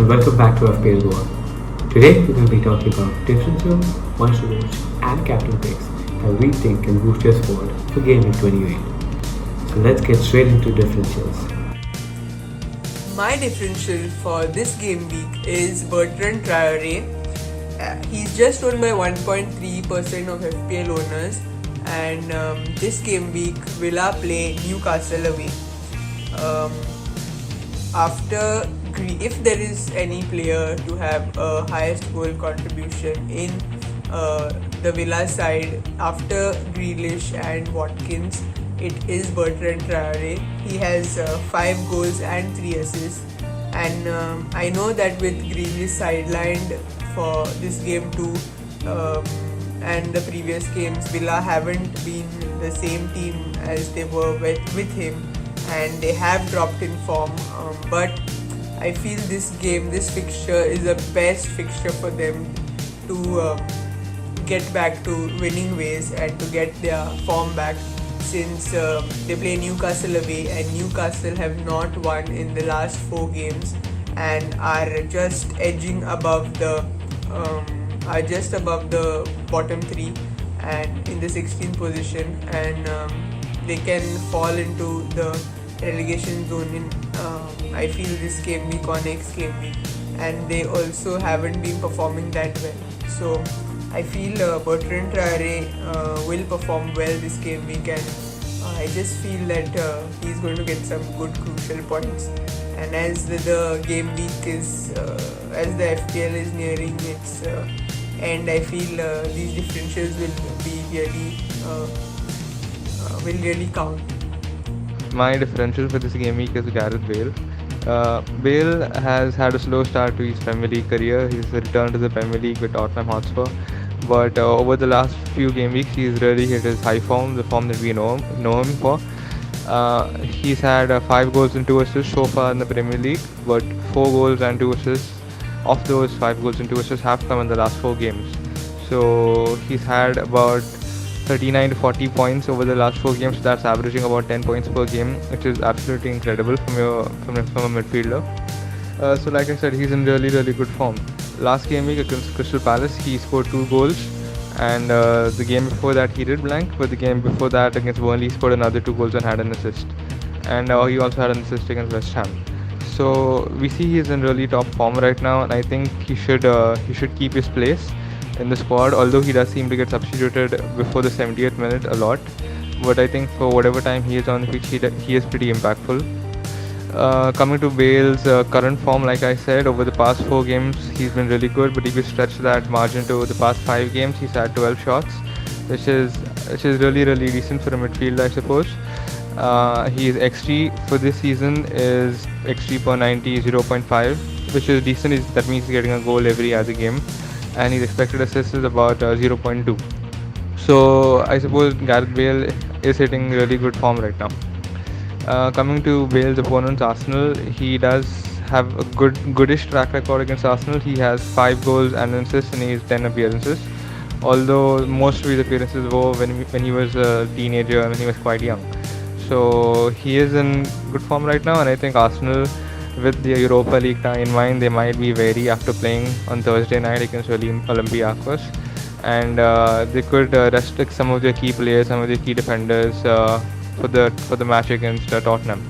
welcome back to FPL Goa. Today we're going to be talking about differences, must watch, and captain picks that we think can boost your squad for Game Week 28. So let's get straight into differentials. My differential for this game week is Bertrand Traore. He's just owned by 1.3% of FPL owners, and this game week Villa play Newcastle away. If there is any player to have a highest goal contribution in the Villa side after Grealish and Watkins, it is Bertrand Traore. He has 5 goals and 3 assists, and I know that with Grealish sidelined for this game too, and the previous games, Villa haven't been the same team as they were with him, and they have dropped in form, but I feel this fixture is the best fixture for them to get back to winning ways and to get their form back, since they play Newcastle away, and Newcastle have not won in the last 4 games and are just edging above the bottom 3 and in the 16th position, and they can fall into the relegation zone I feel this game week or next game week, and they also haven't been performing that well. So I feel Bertrand Traore will perform well this game week, and I just feel that he's going to get some good crucial points. And as the game week is, as the FPL is nearing its end, I feel these differentials will really count. My differential for this game week is Gareth Bale. Bale has had a slow start to his Premier League career. He's returned to the Premier League with Tottenham Hotspur, but over the last few game weeks, he's really hit his high form, the form that we know him for. He's had 5 goals and 2 assists so far in the Premier League, but 4 goals and 2 assists of those 5 goals and 2 assists have come in the last 4 games. So he's had about 39 to 40 points over the last 4 games. That's averaging about 10 points per game, which is absolutely incredible from a midfielder. So like I said, he's in really good form. Last game week against Crystal Palace, he scored 2 goals, and the game before that he did blank, but the game before that against Burnley he scored another 2 goals and had an assist, and he also had an assist against West Ham. So we see he's in really top form right now, and I think he should keep his place in the squad, although he does seem to get substituted before the 70th minute a lot. But I think for whatever time he is on the pitch, he is pretty impactful. Coming to Bale's current form, like I said, over the past 4 games he's been really good, but if you stretch that margin to the past 5 games, he's had 12 shots, which is really decent for a midfielder, I suppose. His XG for this season is XG per 90 0.5, which is decent. That means he's getting a goal every other game, and his expected assist is about 0.2. So I suppose Gareth Bale is hitting really good form right now. Coming to Bale's opponents, Arsenal, he does have a goodish track record against Arsenal. He has 5 goals and an assist in his 10 appearances, although most of his appearances were when he was a teenager and when he was quite young. So he is in good form right now, and I think Arsenal, with the Europa League tie in mind, they might be wary after playing on Thursday night against Olympiacos, and they could restrict some of their key players, some of their key defenders for the match against Tottenham.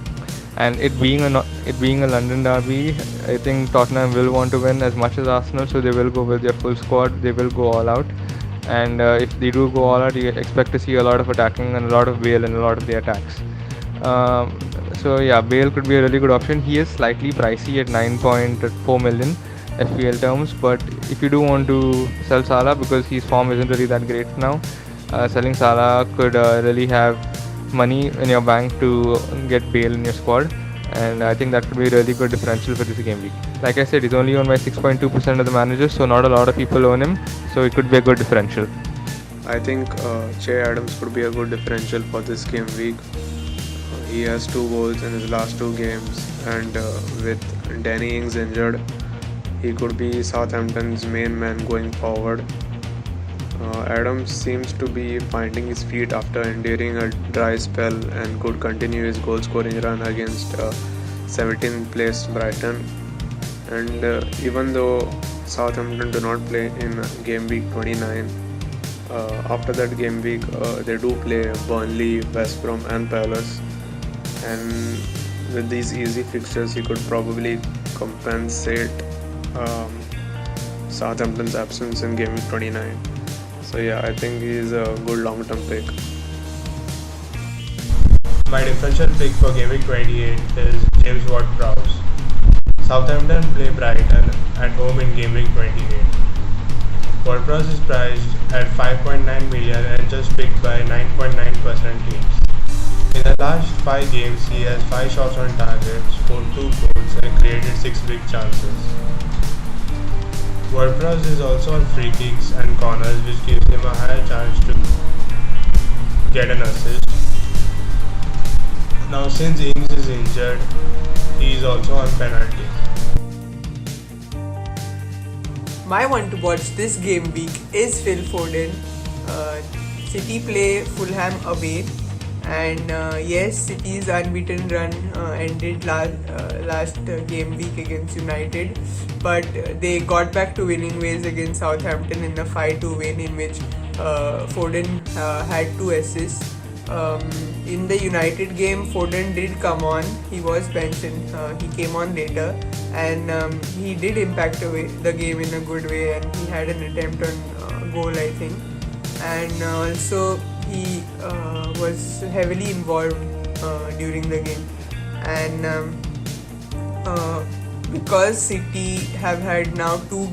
And it being a London derby, I think Tottenham will want to win as much as Arsenal, so they will go with their full squad. They will go all out, and if they do go all out, you expect to see a lot of attacking and a lot of Bale in a lot of the attacks. So yeah, Bale could be a really good option. He is slightly pricey at 9.4 million FPL terms, but if you do want to sell Salah because his form isn't really that great now, selling Salah could really have money in your bank to get Bale in your squad, and I think that could be a really good differential for this game week. Like I said, he's only owned by 6.2% of the managers, so not a lot of people own him, so it could be a good differential. I think Che Adams could be a good differential for this game week. He has 2 goals in his last 2 games, and with Danny Ings injured, he could be Southampton's main man going forward. Adams seems to be finding his feet after enduring a dry spell and could continue his goal scoring run against 17th place Brighton. And even though Southampton do not play in game week 29, after that game week they do play Burnley, West Brom and Palace, and with these easy fixtures he could probably compensate um, Southampton's absence in game week 29. So yeah, I think he's a good long-term pick. My differential pick for game week 28 is James Ward-Prowse. Southampton play Brighton at home in game week 28. Ward-Prowse is priced at 5.9 million and just picked by 9.9% teams. In the last 5 games, he has 5 shots on target, scored 2 goals and created 6 big chances. Ward-Prowse is also on free kicks and corners, which gives him a higher chance to get an assist. Now since Ings is injured, he is also on penalties. My one to watch this game week is Phil Foden. City play Fulham away, and yes, City's unbeaten run ended last game week against United, but they got back to winning ways against Southampton in the 5-2 win, in which Foden had 2 assists. In the United game, Foden did come on. He was benched and he came on later, and he did impact the game in a good way, and he had an attempt on goal, I think, and also he was heavily involved during the game, and because City have had now 2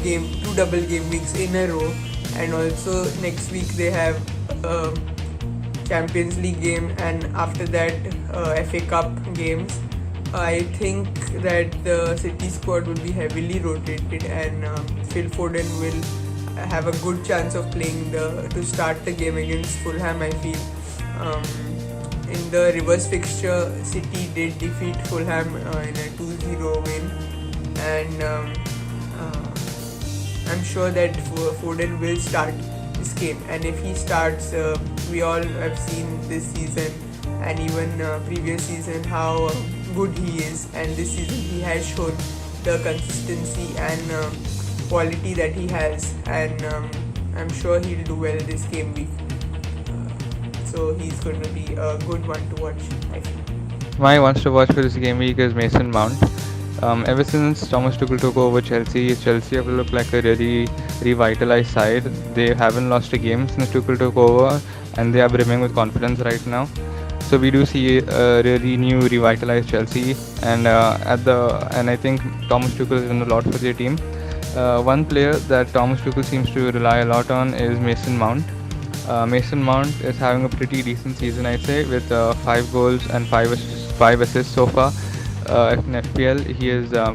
double game weeks in a row, and also next week they have Champions League game, and after that FA Cup games. I think that the City squad will be heavily rotated, and Phil Foden will have a good chance of playing to start the game against Fulham, I feel. In the reverse fixture, City did defeat Fulham in a 2-0 win, and I'm sure that Foden will start this game, and if he starts, we all have seen this season and even previous season how good he is, and this season he has shown the consistency and quality that he has, and I'm sure he'll do well this game week, so he's going to be a good one to watch, I think. My ones to watch for this game week is Mason Mount. Ever since Thomas Tuchel took over Chelsea have looked like a really revitalized side. They haven't lost a game since Tuchel took over, and they are brimming with confidence right now. So we do see a really new revitalized Chelsea, and I think Thomas Tuchel has done a lot for their team. One player that Thomas Tuchel seems to rely a lot on is Mason Mount. Mason Mount is having a pretty decent season, I'd say, with 5 goals and 5 assists so far. In FPL,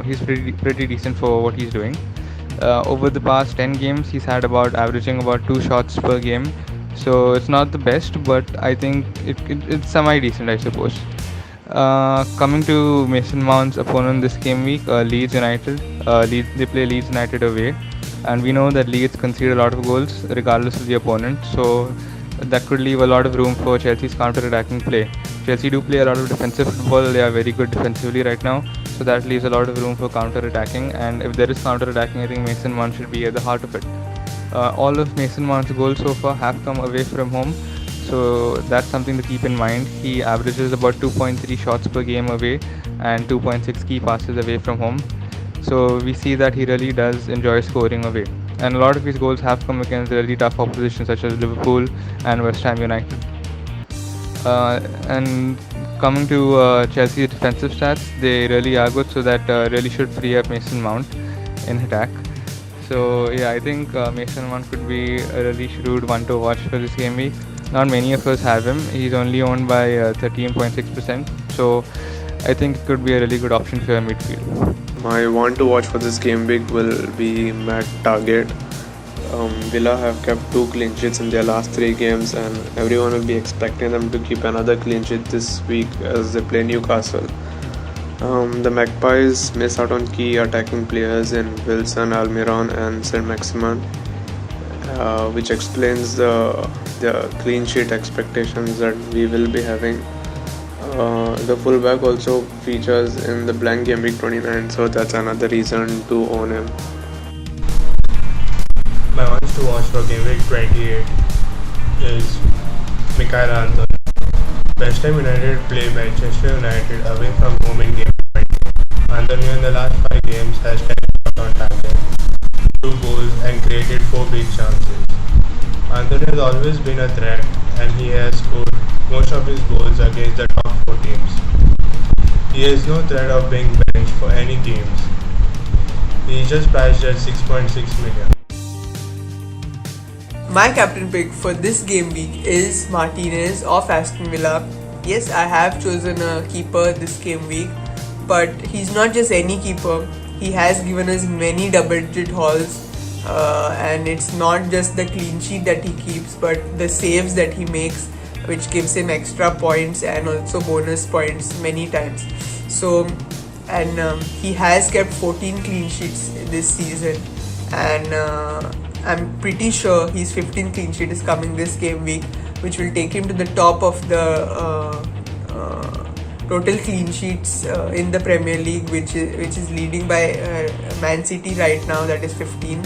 he's pretty decent for what he's doing. Over the past 10 games, he's had averaging about 2 shots per game. So it's not the best, but I think it's semi-decent, I suppose. Coming to Mason Mount's opponent this game week, Leeds United. They play Leeds United away, and we know that Leeds concede a lot of goals regardless of the opponent. So that could leave a lot of room for Chelsea's counter-attacking play. Chelsea do play a lot of defensive football. They are very good defensively right now, so that leaves a lot of room for counter-attacking. And if there is counter-attacking, I think Mason Mount should be at the heart of it. All of Mason Mount's goals so far have come away from home, so that's something to keep in mind. He averages about 2.3 shots per game away and 2.6 key passes away from home. So we see that he really does enjoy scoring away. And a lot of his goals have come against really tough opposition such as Liverpool and West Ham United. And coming to Chelsea's defensive stats, they really are good, so that really should free up Mason Mount in attack. So yeah, I think Mason Mount could be a really shrewd one to watch for this game week. Not many of us have him. He's only owned by 13.6%. So I think it could be a really good option for your midfield. My one to watch for this game week will be Matt Targett. Villa have kept 2 clean sheets in their last 3 games, and everyone will be expecting them to keep another clean sheet this week as they play Newcastle. The Magpies miss out on key attacking players in Wilson, Almiron and Saint-Maximin, which explains the clean sheet expectations that we will be having. The fullback also features in the blank game week 29, so that's another reason to own him. My ones to watch for game week 28 is Mikael Anthony. West Ham United play Manchester United away from home in game week 20. Anthony in the last 5 games has 10 shots on target, 2 goals and created 4 big chances. Anthony has always been a threat and he has scored most of his goals against the top 4 teams. He has no threat of being benched for any games. He is just priced at 6.6 million. My captain pick for this game week is Martinez of Aston Villa. Yes, I have chosen a keeper this game week, but he's not just any keeper. He has given us many double-digit hauls, and it's not just the clean sheet that he keeps, but the saves that he makes, which gives him extra points and also bonus points many times. So, and he has kept 14 clean sheets this season, and I'm pretty sure his 15th clean sheet is coming this game week, which will take him to the top of the total clean sheets in the Premier League, which is leading by Man City right now, that is 15.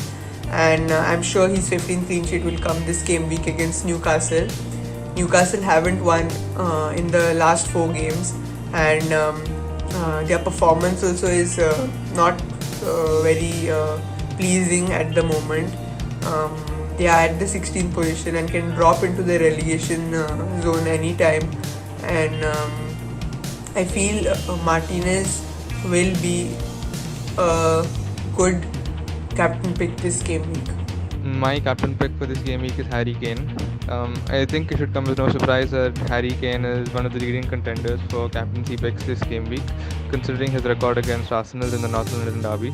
And I'm sure his 15th clean sheet will come this game week against Newcastle. Newcastle haven't won in the last 4 games, and their performance also is not very pleasing at the moment. They are at the 16th position and can drop into the relegation zone anytime, and I feel Martinez will be a good captain pick this game week. My captain pick for this game week is Harry Kane. I think it should come as no surprise that Harry Kane is one of the leading contenders for captaincy picks this game week, considering his record against Arsenal in the North London derby.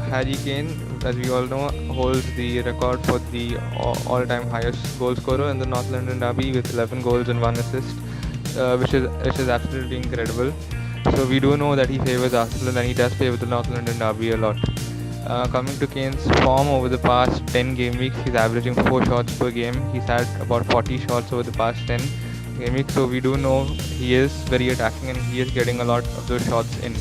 Harry Kane, as we all know, holds the record for the all-time highest goal scorer in the North London derby with 11 goals and 1 assist, which is absolutely incredible. So we do know that he favours Arsenal and he does favour the North London derby a lot. Coming to Kane's form over the past 10 game weeks, he's averaging 4 shots per game. He's had about 40 shots over the past 10 game weeks, so we do know he is very attacking and he is getting a lot of those shots in.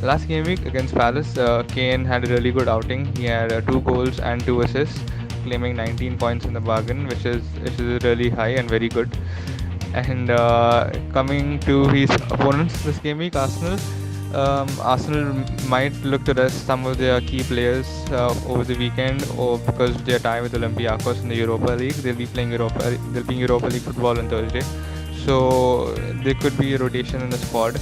Last game week against Palace, Kane had a really good outing. He had 2 goals and 2 assists, claiming 19 points in the bargain, which is really high and very good. And coming to his opponents this game week, Arsenal. Arsenal might look to rest some of their key players over the weekend, or because they are tied with Olympiacos in the Europa League. They'll be playing Europa League football on Thursday, so there could be a rotation in the squad.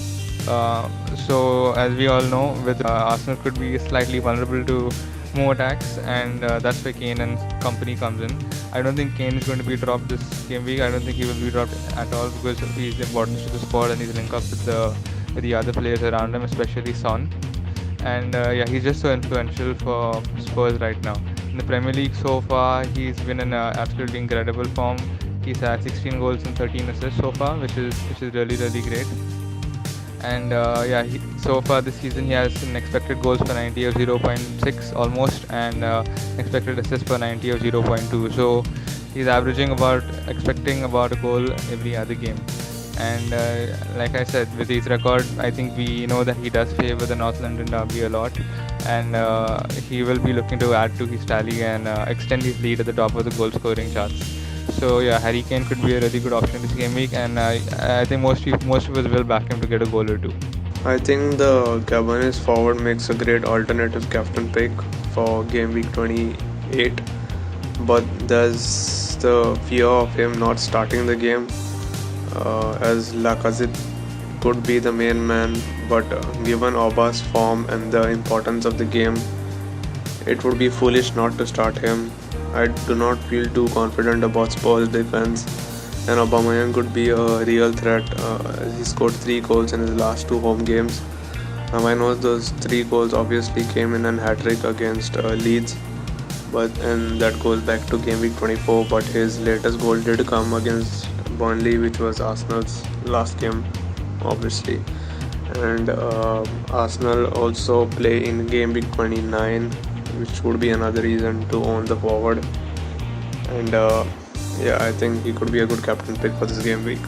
So as we all know, with Arsenal could be slightly vulnerable to more attacks, and that's where Kane and company comes in. I don't think Kane is going to be dropped this game week. I don't think he will be dropped at all because of his importance to the squad and his link up with the other players around him, especially Son. And he's just so influential for Spurs right now. In the Premier League so far, he's been in absolutely incredible form. He's had 16 goals and 13 assists so far, which is really great. And so far this season he has an expected goals per 90 of 0.6 almost, and expected assists per 90 of 0.2. So he's expecting about a goal every other game. And like I said, with his record, I think we know that he does favour the North London derby a lot, and he will be looking to add to his tally and extend his lead at the top of the goal scoring charts. So Harry Kane could be a really good option this game week, and I think most of us will back him to get a goal or 2. I think the Gabonese forward makes a great alternative captain pick for game week 28, but there's the fear of him not starting the game, as Lacazette could be the main man, but given Auba's form and the importance of the game, it would be foolish not to start him. I do not feel too confident about Spurs' defense, and Aubameyang could be a real threat. He scored 3 goals in his last 2 home games. Now I know those 3 goals obviously came in a hat-trick against Leeds, and that goes back to game week 24, but his latest goal did come against Burnley, which was Arsenal's last game obviously. And Arsenal also play in game week 29, which would be another reason to own the forward. And I think he could be a good captain pick for this game week.